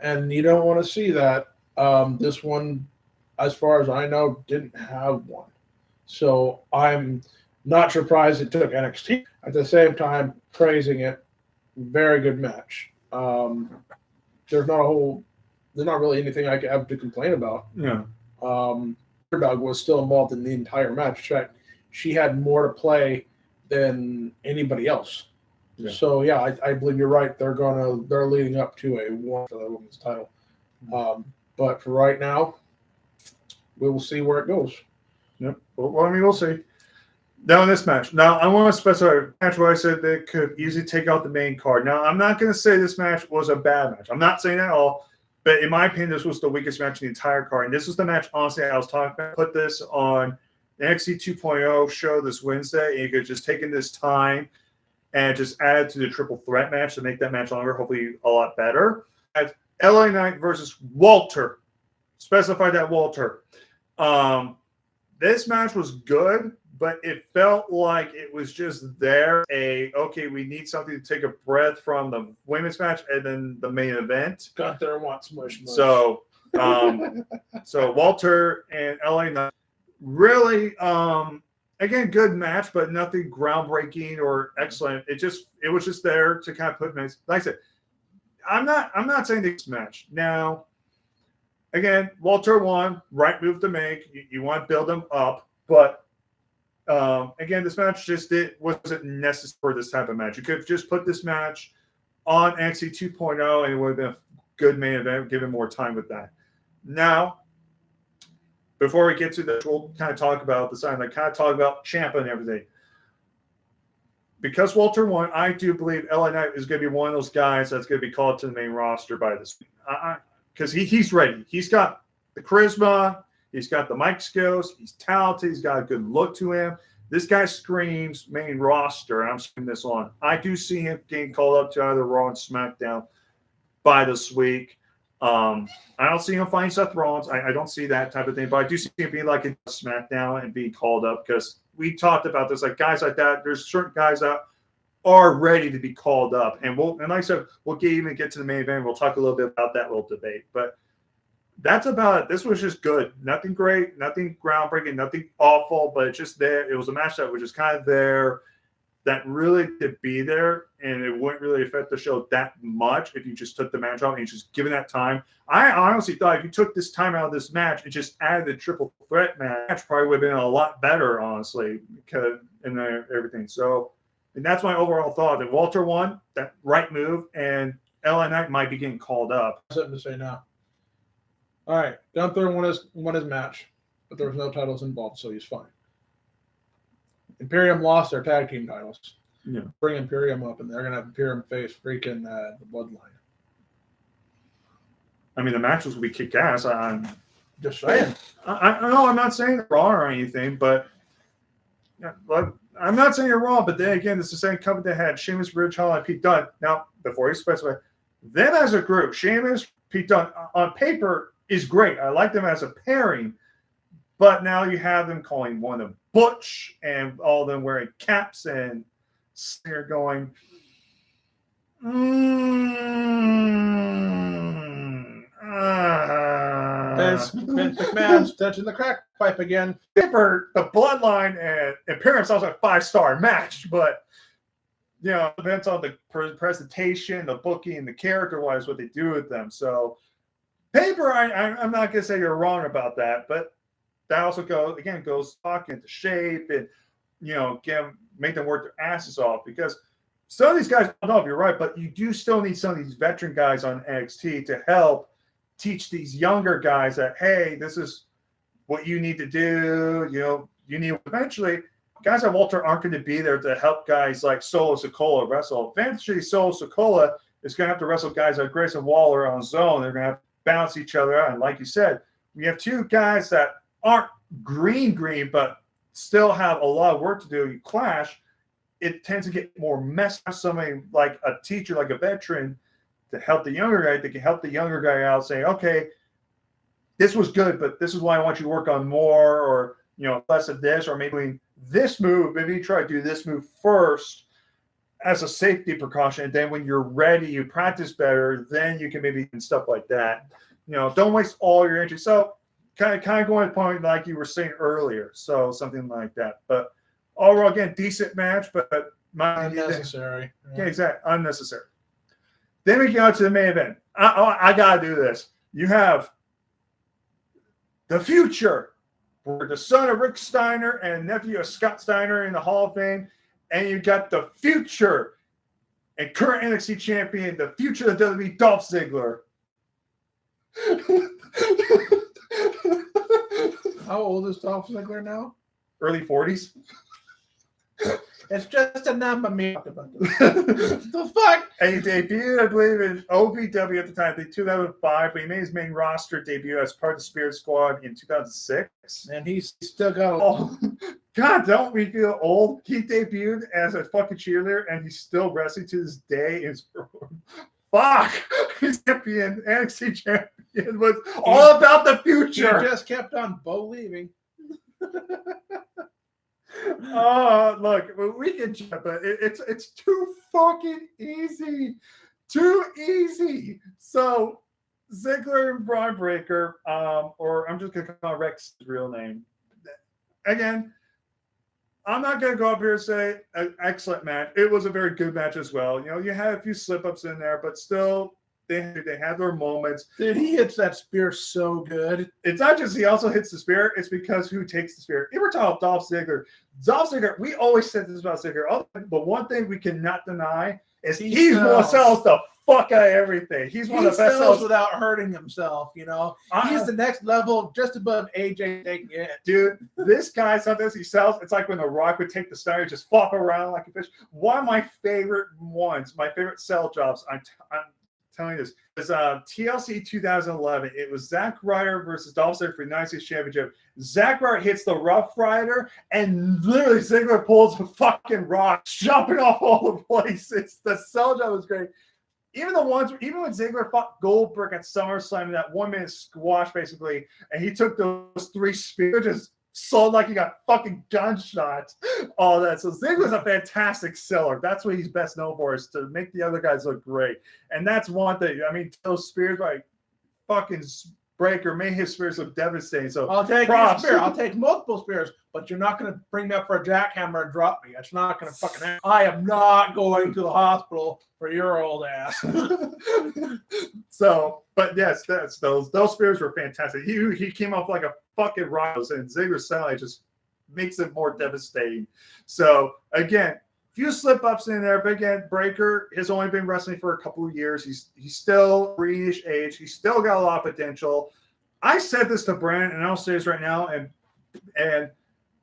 and you don't want to see that. This one, as far as I know, didn't have one. So I'm not surprised it took NXT. At the same time, praising it. Very good match. There's not really anything I have to complain about. Yeah. Dog was still involved in the entire match. In fact, she had more to play than anybody else. Yeah. So yeah, I believe you're right. They're leading up to a war for the women's title. But for right now, we will see where it goes. Yep. Well, I mean, we'll see. Now in this match. Now I want to specify a match where I said they could easily take out the main card. Now I'm not going to say this match was a bad match. I'm not saying that at all. But in my opinion, this was the weakest match in the entire card. And this was the match, honestly, I was talking about. Put this on the NXT 2.0 show this Wednesday. And you could just take in this time and just add it to the triple threat match to make that match longer, hopefully a lot better. At LA Knight versus Walter. Specify that Walter. This match was good, but it felt like it was just there. Okay, we need something to take a breath from the women's match and then the main event. Got there and want smush. So, so Walter and LA Knight really, again, good match, but nothing groundbreaking or excellent. It was just there to kind of put like I said, I'm not saying this match now. Again, Walter won, right move to make. You want to build him up, but again, this match wasn't necessary for this type of match. You could have just put this match on NXT 2.0 and it would have been a good main event, given more time with that. Now, before we get to this, we'll kind of talk about the sign, talk about Ciampa and everything. Because Walter won, I do believe LA Knight is going to be one of those guys that's going to be called to the main roster by this week. Because he's ready. He's got the charisma. He's got the mic skills. He's talented. He's got a good look to him. This guy screams main roster. And I'm saying this on. I do see him getting called up to either Raw and SmackDown by this week. I don't see him fighting Seth Rollins. I don't see that type of thing. But I do see him being like in SmackDown and being called up because we talked about this. Like guys like that, there's certain guys that are ready to be called up. And like I said, we'll even get to the main event. We'll talk a little bit about that little debate. But that's about it. This was just good. Nothing great, nothing groundbreaking, nothing awful, but it's just there. It was a match that was just kind of there that really could be there, and it wouldn't really affect the show that much if you just took the match off and you just given that time. I honestly thought if you took this time out of this match and just added the triple threat match, probably would have been a lot better, honestly, because and everything. So, and that's my overall thought. That Walter won, that right move, and LA Knight might be getting called up. Something to say now. All right, Gunther won his match, but there was no titles involved, so he's fine. Imperium lost their tag team titles. Yeah. Bring Imperium up, and they're going to have Imperium face freaking the Bloodline. I mean, the match was going to be kick ass. I'm just saying. I'm not saying they're wrong or anything, but I'm not saying you're wrong. But then again, it's the same company that had Sheamus, Ridge Holland, and Pete Dunne. Now, before you specify, them as a group, Sheamus, Pete Dunne, on paper is great. I like them as a pairing. But now you have them calling one of Butch and all of them wearing caps and they're going, Vince McMahon's touching the crack pipe again. The Bloodline and Imperium sounds like a 5-star match, but you know, it depends on the presentation, the booking, the character-wise, what they do with them. So, paper, I'm not going to say you're wrong about that, but that also goes talking into shape and, you know, make them work their asses off because some of these guys, I don't know if you're right, but you do still need some of these veteran guys on NXT to help teach these younger guys that, hey, this is what you need to do. You need eventually guys like Walter aren't going to be there to help guys like Solo Sikoa wrestle. Eventually, Solo Sikoa is going to have to wrestle guys like Grayson Waller on zone. They're going to have to balance each other out. And like you said, we have two guys that aren't green, but still have a lot of work to do. You clash, it tends to get more messed up. Somebody like a teacher, like a veteran, to help the younger guy, they can help the younger guy out, say, okay, this was good, but this is why I want you to work on more, or less of this, or maybe this move, maybe you try to do this move first as a safety precaution, and then when you're ready, you practice better, then you can maybe do stuff like that. Don't waste all your energy. So kind of going to the point like you were saying earlier. So something like that. But overall, again, decent match, but unnecessary. Yeah, exactly. Unnecessary. Then we go to the main event. I got to do this. You have the future, where the son of Rick Steiner and nephew of Scott Steiner in the Hall of Fame, and you got the future and current NXT champion, the future of WWE, Dolph Ziggler. How old is Dolph Ziggler now? Early 40s. It's just a number. The fuck? And he debuted, I believe, in OVW at the time, I think 2005, but he made his main roster debut as part of the Spirit Squad in 2006. And he's still got God, don't we feel old? He debuted as a fucking cheerleader, and he's still wrestling to this day. Fuck! He's champion, NXT champion, was all about the future. He just kept on believing. Look, we can jump, but it's too fucking easy. Too easy. So, Ziggler and Braun Breaker, or I'm just going to call Rex's real name. Again, I'm not going to go up here and say an excellent match. It was a very good match as well. You had a few slip-ups in there, but still, they had their moments. Dude, he hits that spear so good. It's not just he also hits the spear. It's because who takes the spear. If we're talking about Dolph Ziggler, we always said this about Ziggler. But one thing we cannot deny is he's one who sells the fuck out of everything. He's one of the best sellers without hurting himself. He's the next level, just above AJ taking it. Dude, this guy, sometimes he sells. It's like when The Rock would take the Steiner, just flop around like a fish. One of my favorite ones, my favorite sell jobs, I'm telling you this, is TLC 2011. It was Zack Ryder versus Dolph Ziggler for the United States Championship. Zack Ryder hits the Rough Rider, and literally Ziggler pulls a fucking rock, jumping off all the places. The sell job was great. Even when Ziggler fought Goldberg at SummerSlam in that 1 minute squash, basically, and he took those 3 spears, just sold like he got fucking gunshots, all that. So Ziggler's a fantastic seller. That's what he's best known for, is to make the other guys look great. And that's one thing. I mean, those spears by fucking Breaker made his spears look devastating. So I'll take a spear. I'll take multiple spears, but you're not going to bring me up for a jackhammer and drop me. That's not going to fucking happen. I am not going to the hospital for your old ass. So, but yes, those spears were fantastic. He came off like a fucking rock, and Ziggler's salary just makes it more devastating. So again, few slip-ups in there, but again, Breaker has only been wrestling for a couple of years. He's still greenish age. He's still got a lot of potential. I said this to Brandon, and I'll say this right now, and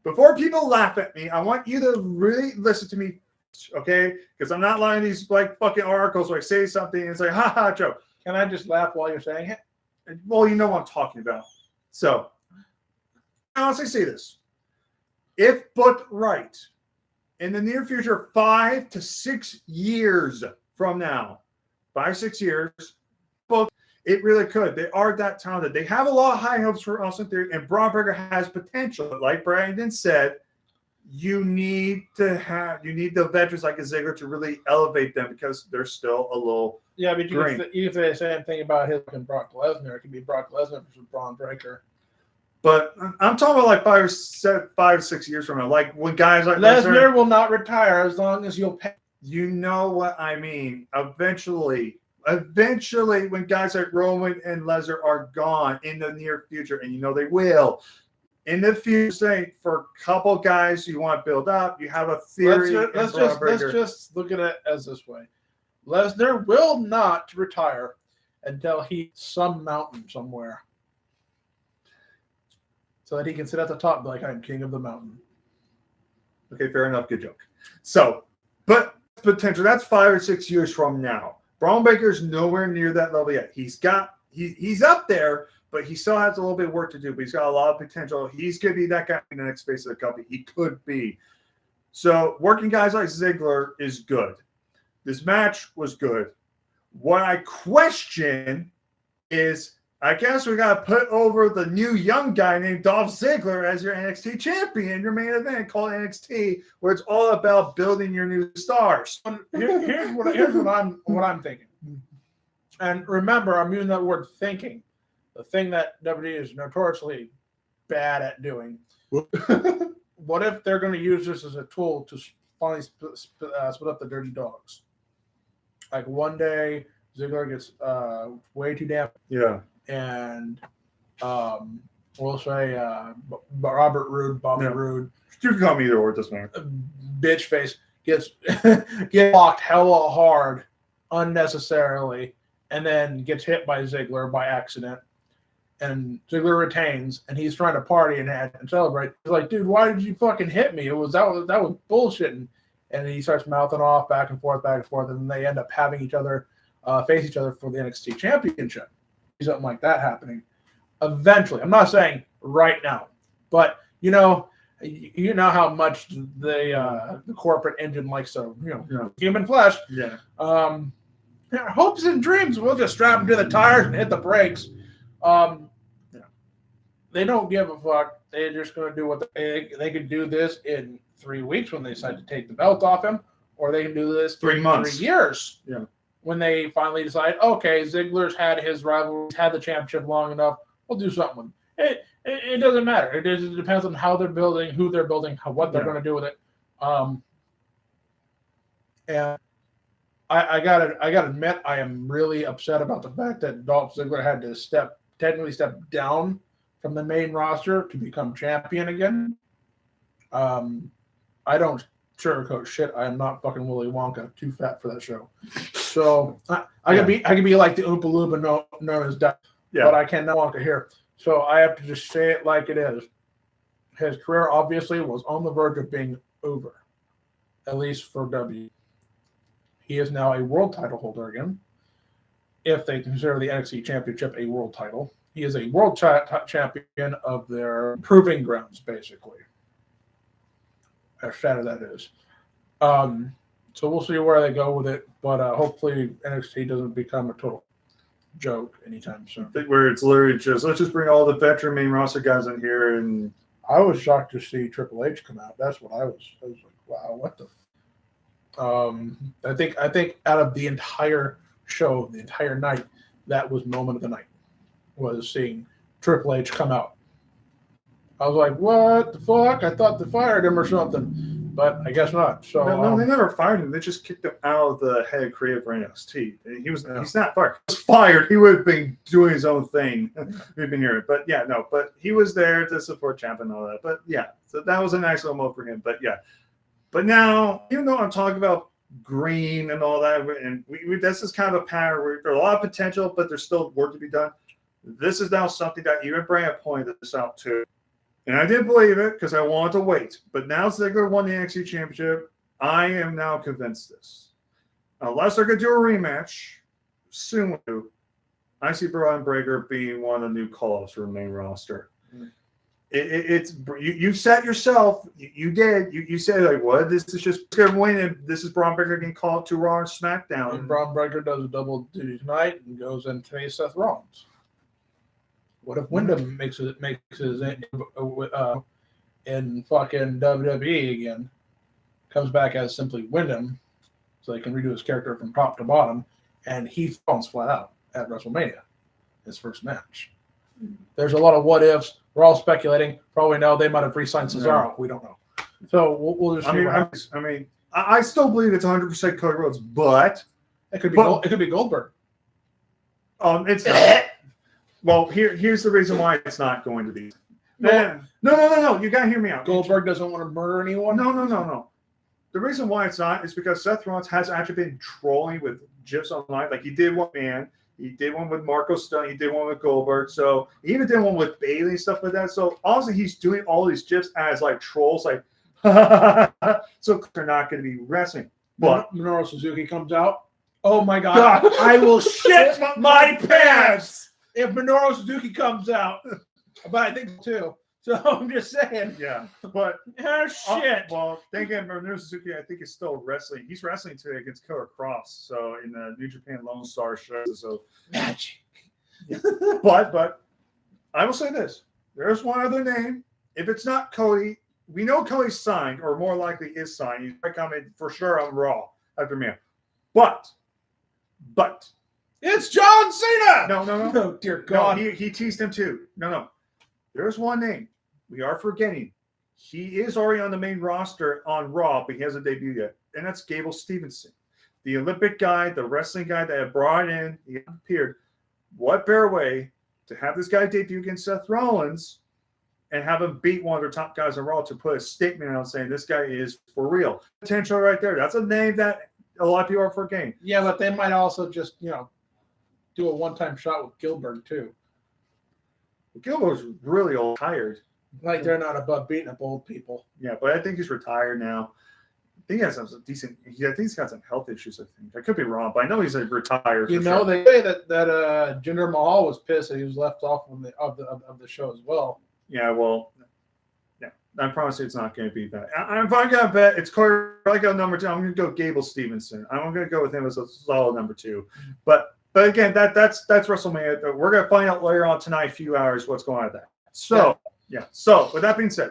before people laugh at me, I want you to really listen to me, okay? Because I'm not lying these like fucking articles where I say something and it's like, ha joke. Can I just laugh while you're saying it? Well, you know what I'm talking about. So, I honestly say this. If booked right, in the near future, 5 to 6 years from now, 5-6 years, booked, it really could. They are that talented. They have a lot of high hopes for Austin Theory, and Braun Breaker has potential. But like Brandon said, you need the veterans like a Ziggler to really elevate them, because they're still a little but green. You can say the same thing about his and Brock Lesnar. It could be Brock Lesnar versus Braun Breaker. But I'm talking about like 5 or 6 years from now. Like when guys like Lesnar will not retire as long as you'll pay. You know what I mean. Eventually, when guys like Roman and Lesnar are gone in the near future, and you know they will, in the future, say for a couple guys you want to build up, you have a theory. Let's just look at it as this way. Lesnar will not retire until he some mountain somewhere, so that he can sit at the top and be like, I'm king of the mountain. Okay, fair enough. Good joke. So, but potential, that's 5 or 6 years from now. Braun Breaker's nowhere near that level yet. He's up there, but he still has a little bit of work to do. But he's got a lot of potential. He's going to be that guy in the next phase of the company. He could be. So working guys like Ziggler is good. This match was good. What I question is, I guess we got to put over the new young guy named Dolph Ziggler as your NXT champion, your main event called NXT, where it's all about building your new stars. Here's what I'm thinking. And remember, I'm using that word thinking. The thing that WWE is notoriously bad at doing. What if they're going to use this as a tool to finally split up the dirty dogs? Like one day, Ziggler gets way too damn. Yeah. And we'll say Robert Roode, Bobby Roode. You can call me either or, it doesn't matter. Bitch face gets blocked hella hard unnecessarily, and then gets hit by Ziggler by accident. And Ziggler retains, and he's trying to party and celebrate. He's like, dude, why did you fucking hit me? That was bullshit. And he starts mouthing off back and forth, and then they end up having each other face each other for the NXT Championship. Something like that happening eventually. I'm not saying right now, but you know how much the corporate engine likes to human flesh. Yeah. Hopes and dreams. We'll just strap them to the tires and hit the brakes. They don't give a fuck. They're just going to do what they could do this in 3 weeks when they decide to take the belt off him, or they can do this 3 months, 3 years. Yeah. When they finally decide, okay, Ziggler's had his rival, had the championship long enough, we'll do something with it. It doesn't matter. It depends on how they're building, who they're building, what they're going to do with it. And I gotta admit, I am really upset about the fact that Dolph Ziggler had to technically step down from the main roster to become champion again. I don't sugarcoat shit. I am not fucking Willy Wonka, too fat for that show. So I could be like the Oompa Loompa known as Duck, but I cannot Wonka here. So I have to just say it like it is. His career obviously was on the verge of being over, at least for W. He is now a world title holder again, if they consider the NXT Championship a world title. He is a world champion of their proving grounds, basically. As sad as that is. So we'll see where they go with it, but hopefully NXT doesn't become a total joke anytime soon. Where it's literally just, let's just bring all the veteran main roster guys in here. And I was shocked to see Triple H come out. That's what I was like, wow, what the I think out of the entire show, the entire night, that was moment of the night, was seeing Triple H come out. I was like, what the fuck? I thought they fired him or something, but I guess not. So no, they never fired him. They just kicked him out of the head creative for NXT. He's not fired. He was fired. He would have been doing his own thing. We've been hearing, but but he was there to support Champ and all that. But so that was a nice little moment for him. But now, even though I'm talking about green and all that, and this is kind of a pattern where there's a lot of potential, but there's still work to be done. This is now something that even Brand pointed this out too. And I didn't believe it because I wanted to wait. But now Ziggler won the NXT Championship. I am now convinced this. Unless they're going to do a rematch, soon I see Braun Breaker being one of the new call-ups for the main roster. It's you set yourself. You did. You said like, what? This is just going to win, and this is Braun Breaker getting called to Raw and SmackDown. And Braun Breaker does a double duty tonight and goes and face Seth Rollins. What if Wyndham makes his in fucking WWE again, comes back as simply Wyndham, so they can redo his character from top to bottom, and he falls flat out at WrestleMania, his first match. There's a lot of what ifs. We're all speculating. Probably know they might have re-signed Cesaro. Yeah. We don't know. So we'll just. I still believe it's 100% Cody Rhodes, but it could be Goldberg. It's not. Well, here's the reason why it's not going to be. Man, no. You gotta hear me out. Goldberg doesn't want to murder anyone. No. The reason why it's not is because Seth Rollins has actually been trolling with GIFs online. Like he did one, man. He did one with Marco Stunt. He did one with Goldberg. So he even did one with Bailey and stuff like that. So obviously he's doing all these GIFs as like trolls, like so they're not going to be wrestling. But Minoru Suzuki comes out. Oh my God! I will shit my pants if Minoru Suzuki comes out. But I think too. So I'm just saying. Yeah, but shit. Well, thinking Minoru Suzuki, I think is still wrestling. He's wrestling today against Killer Cross. So in the New Japan Lone Star show. So magic. Yeah. But I will say this: there's one other name. If it's not Cody, we know Cody's signed, or more likely is signed. He's coming for sure on Raw after me. But it's John Cena. No. Oh dear God. No, he teased him too. No. There's one name we are forgetting. He is already on the main roster on Raw, but he hasn't debuted yet, and that's Gable Stevenson, the Olympic guy, the wrestling guy that had brought in. He appeared. What better way to have this guy debut against Seth Rollins and have him beat one of their top guys on Raw to put a statement out saying this guy is for real? Potential right there. That's a name that a lot of people are forgetting. Yeah, but they might also just, do a one-time shot with Gilbert too. Gilbert's really old, tired. Like they're not above beating up old people. Yeah, but I think he's retired now. I think he has some decent. I think he's got some health issues. I think I could be wrong, but I know he's retired. They say that Jinder Mahal was pissed that he was left off of the show as well. Yeah, well, yeah, I promise you it's not going to be that. If I got to bet, it's Corey. I go number 2. I'm going to go Gable Stevenson. I'm going to go with him as a solid number 2. But again, that's WrestleMania. We're going to find out later on tonight, a few hours, what's going on with that. So yeah. So with that being said,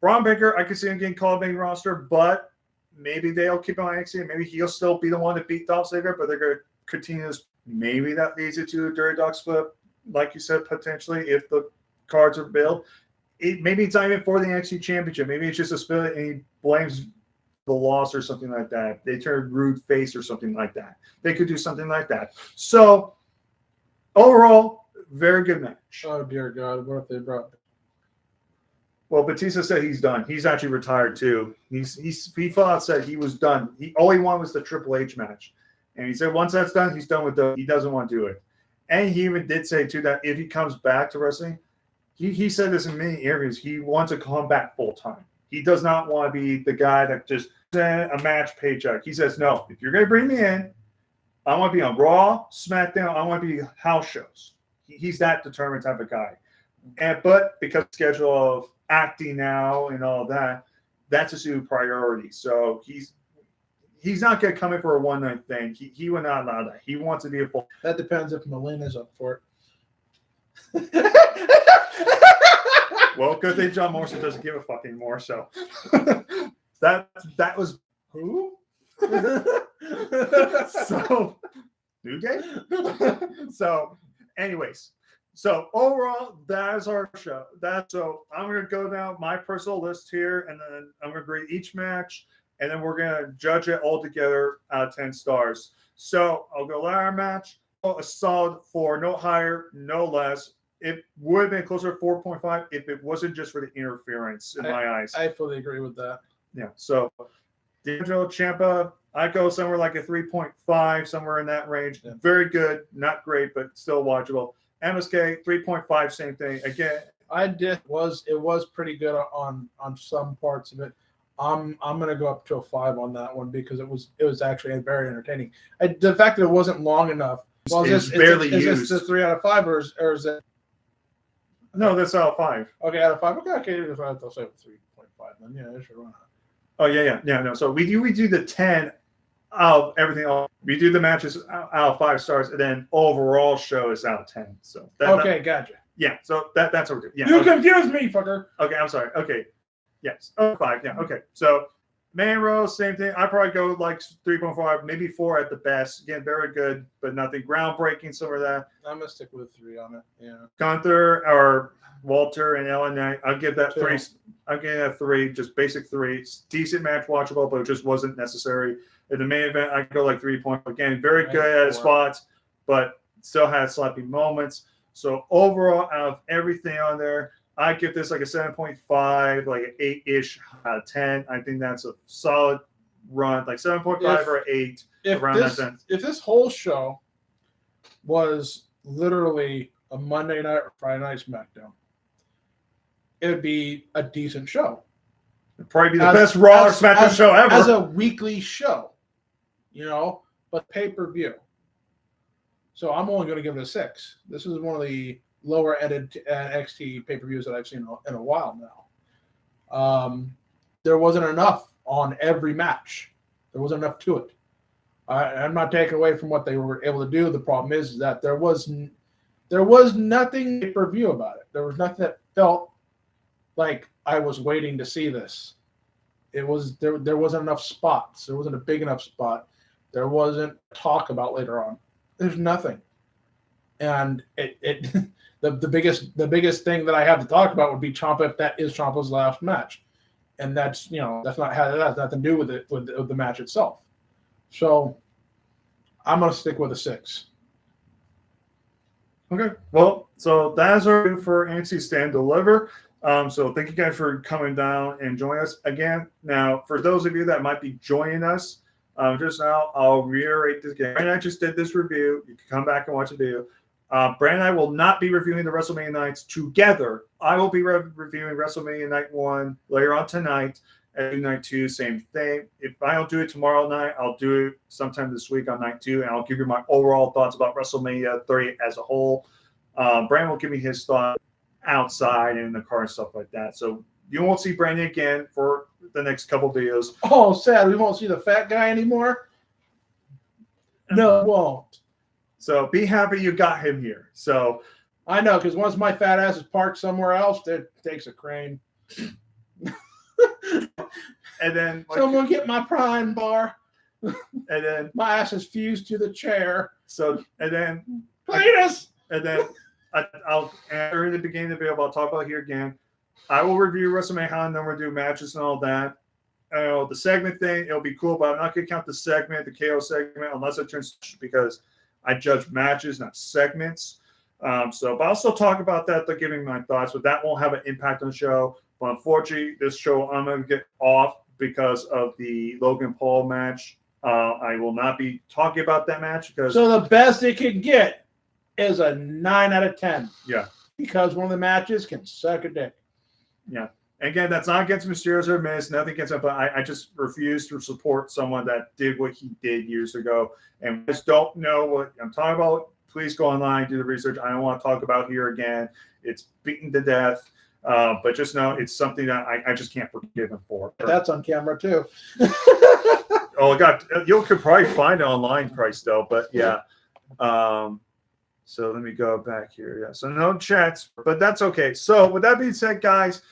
Braun Baker, I could see him getting called main roster, but maybe they'll keep him on NXT. Maybe he'll still be the one to beat Dolph Ziggler, but they're going to continue this. Maybe that leads it to a Dirty Dog split, like you said, potentially if the cards are built. Maybe it's not even for the NXT Championship. Maybe it's just a split and he blames the loss or something like that. They turn rude face or something like that. They could do something like that. So overall, very good match. Oh dear God, what if they brought? Well, Batista said he's done. He's actually retired too. He flat out said he was done. All he wanted was the Triple H match, and he said once that's done, he's done with the. He doesn't want to do it, and he even did say too that if he comes back to wrestling, he said this in many interviews. He wants to come back full time. He does not want to be the guy that just sent a match paycheck. He says, no, if you're going to bring me in, I want to be on Raw, SmackDown. I want to be house shows. He's that determined type of guy. But because schedule of acting now and all that, that's his new priority. So he's not going to come in for a one-night thing. He would not allow that. He wants to be a full. That depends if Melina's up for it. Well, good thing John Morrison doesn't give a fuck anymore. So that was who? So New Day. So, anyways, so overall, that is our show. So I'm gonna go down my personal list here, and then I'm gonna grade each match, and then we're gonna judge it all together out of 10 stars. So I'll go ladder match, a solid 4, no higher, no less. It would have been closer to 4.5 if it wasn't just for the interference in my eyes. I fully agree with that. Yeah. So D'Angelo Ciampa, I go somewhere like a 3.5, somewhere in that range. Yeah. Very good, not great, but still watchable. MSK 3.5, same thing. Again, it was pretty good on some parts of it. I'm gonna go up to a 5 on that one because it was actually very entertaining. The fact that it wasn't long enough. Well, it's barely used. Is this a 3 out of 5 or is it? No, that's out of 5. Okay, out of 5. Okay, if I have to say 3.5, then yeah, it should run out. Oh yeah. No. So we do the 10 of everything else. We do the matches out of 5 stars, and then overall show is out of 10. So gotcha. Yeah. So that's what we're doing. Yeah. You confused me, fucker. Okay, I'm sorry. Okay. Yes. Oh, 5. Yeah. Okay. So Man Rose, same thing. I probably go like 3.5, maybe 4 at the best. Again, very good, but nothing groundbreaking. Some of that. I'm gonna stick with 3 on it. Yeah. Gunther or Walter and LA, I'll give that 3. I'm getting that 3, just basic 3. It's decent match, watchable, but it just wasn't necessary. In the main event, I go like 3 points. Again, very good at his spots, but still had sloppy moments. So overall, out of everything on there, I give this like a 7.5, like an 8-ish out of 10. I think that's a solid run, like 7.5 or 8 around that sense. If this whole show was literally a Monday night or Friday night SmackDown, it would be a decent show. It'd probably be the best Raw or SmackDown show ever. As a weekly show, but pay-per-view. So I'm only going to give it a 6. This is one of the lower edited NXT pay-per-views that I've seen in a while now. There wasn't enough on every match. There wasn't enough to it. I'm not taking away from what they were able to do. The problem is that there was nothing pay-per-view about it. There was nothing that felt like I was waiting to see this. It was there wasn't enough spots. There wasn't a big enough spot. There wasn't talk about later on. There's nothing. And the biggest thing that I have to talk about would be Ciampa, if that is Ciampa's last match. And that's that's nothing to do with it with the match itself. So I'm gonna stick with a 6. Okay. Well, so that's our review for NXT Stand Deliver. So thank you guys for coming down and joining us again. Now, for those of you that might be joining us just now, I'll reiterate this again. Brandon and I just did this review. You can come back and watch the video. Brandon and I will not be reviewing the WrestleMania nights together. I will be reviewing WrestleMania Night 1 later on tonight, and Night 2, same thing. If I don't do it tomorrow night, I'll do it sometime this week on Night 2, and I'll give you my overall thoughts about WrestleMania 30 as a whole. Brandon will give me his thoughts outside and in the car and stuff like that. So you won't see Brandon again for the next couple videos. Oh, sad. We won't see the fat guy anymore? No, we won't. So be happy you got him here. So I know, because once my fat ass is parked somewhere else, it takes a crane. And then someone get my prime bar. And then my ass is fused to the chair. So and then Cletus! And then I'll enter in the beginning of the video, but I'll talk about it here again. I will review WrestleMania, and then we'll do matches and all that. The segment thing, it'll be cool, but I'm not going to count the segment, the KO segment, unless it turns, because I judge matches, not segments. But I'll still talk about that, giving my thoughts, but that won't have an impact on the show. But unfortunately, this show, I'm going to get off because of the Logan Paul match. I will not be talking about that match because. So the best it can get is a 9 out of 10. Yeah. Because one of the matches can suck a dick. Yeah. Again, that's not against Mysterio's or Miz, nothing against him, but I just refuse to support someone that did what he did years ago. And just don't know what I'm talking about. Please go online, do the research. I don't want to talk about here again. It's beaten to death. But just know it's something that I just can't forgive him for. That's on camera too. Oh God, you could probably find it online, price though. But yeah. So let me go back here. Yeah. So no chats, but that's okay. So with that being said, guys,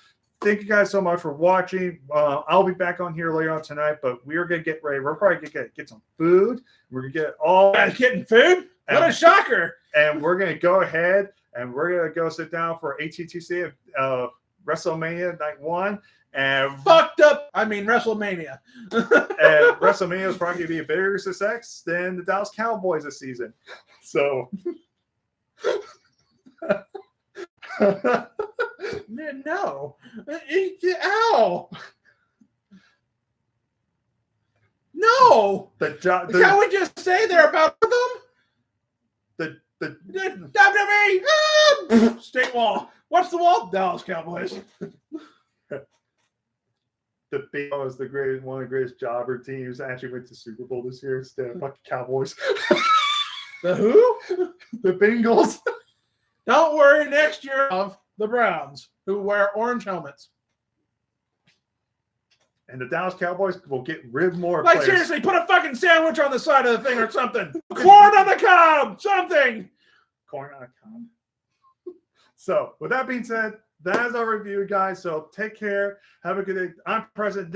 thank you guys so much for watching. I'll be back on here later on tonight, but we're gonna get ready. We're probably gonna get some food. We're gonna get all guys getting food. What a shocker! And we're gonna go ahead and we're gonna go sit down for ATTC WrestleMania Night 1 and WrestleMania. And WrestleMania is probably gonna be a bigger success than the Dallas Cowboys this season. So. No. Ow. No. Can we just say they're about them? The WWE state wall. What's the wall? Dallas Cowboys. The Bengals is one of the greatest jobber teams. Actually went to Super Bowl this year instead of fucking Cowboys. The who? The Bengals. Don't worry, next year of the Browns, who wear orange helmets. And the Dallas Cowboys will get rid more players. Seriously, put a fucking sandwich on the side of the thing or something. Corn on the cob, something. Corn on the cob. So, with that being said, that is our review, guys. So, take care. Have a good day. I'm President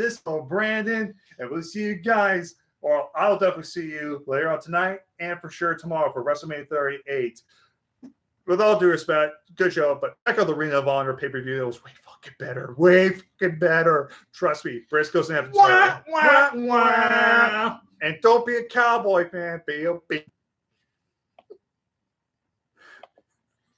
Brandon, and we'll see you guys, or I'll definitely see you later on tonight and for sure tomorrow for WrestleMania 38. With all due respect, good show, but check out the Ring of Honor pay-per-view. It was way fucking better. Way fucking better. Trust me. Briscoe's going to have to tell you. And don't be a Cowboy fan. Be a